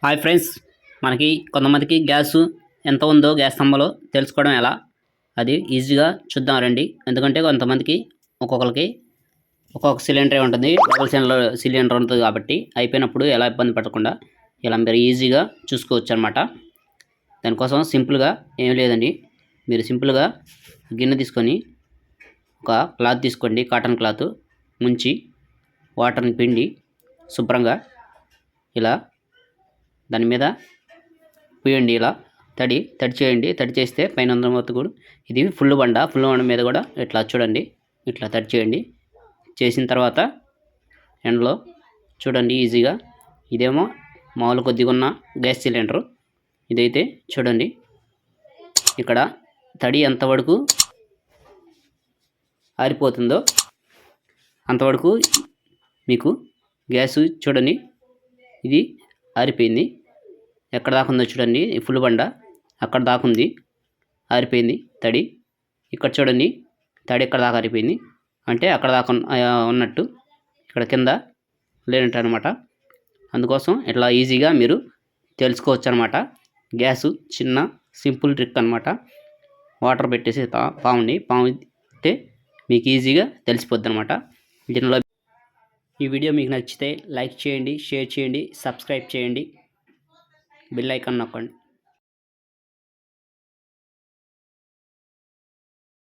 Hi friends, మనకి కొంతమందికి gas ఎంత ఉందో గ్యాస్ స్తంభంలో తెలుసుకోవడం ఎలా అది ఈజీగా చూద్దాం రండి. ఎందుకంటే కొంతమందికి ఒక్కొక్కరికి ఒక్కొక్క సిలిండర్ ఉంటుంది, డబుల్ సిలిండర్ ఉంటుంది కాబట్టి అయిపోయినప్పుడు ఎలా ఇబ్బంది పడకుండా ఇలా మీరు ఈజీగా చూసుకోవచ్చు అనమాట. దానికోసం సింపుల్గా ఏం లేదండి, మీరు సింపుల్గా గిన్నె తీసుకొని ఒక క్లాత్ తీసుకోండి, కాటన్ క్లాత్ ముంచి వాటర్ని పిండి శుభ్రంగా ఇలా దాని మీద పోయండి. ఇలా తడి చేయండి. తడి చేస్తే పైన మొత్తం కూడా ఇది ఫుల్ బండ మీద కూడా ఇట్లా చూడండి, ఇట్లా తడి చేయండి. చేసిన తర్వాత ఎండలో చూడండి ఈజీగా. ఇదేమో మామూలు కొద్దిగా ఉన్న గ్యాస్ సిలిండరు. ఇదైతే చూడండి ఇక్కడ తడి ఎంతవరకు ఆరిపోతుందో అంతవరకు మీకు గ్యాస్ చూడండి, ఇది ఆరిపోయింది. ఎక్కడ దాకా ఉందో చూడండి, ఫుల్ బండ అక్కడ దాకా ఉంది, ఆరిపోయింది తడి. ఇక్కడ చూడండి తడి ఎక్కడ దాకా ఆరిపోయింది అంటే అక్కడ దాకా ఉన్నట్టు, ఇక్కడ కింద లేనట్టు అనమాట. అందుకోసం ఇట్లా ఈజీగా మీరు తెలుసుకోవచ్చు అనమాట. గ్యాసు చిన్న సింపుల్ ట్రిక్ అనమాట. వాటర్ పెట్టేసి పామితే మీకు ఈజీగా తెలిసిపోద్ది అనమాట. దీనిలో ఈ వీడియో మీకు నచ్చితే లైక్ చేయండి, షేర్ చేయండి, సబ్స్క్రైబ్ చేయండి, బెల్ ఐకాన్ నొక్కండి.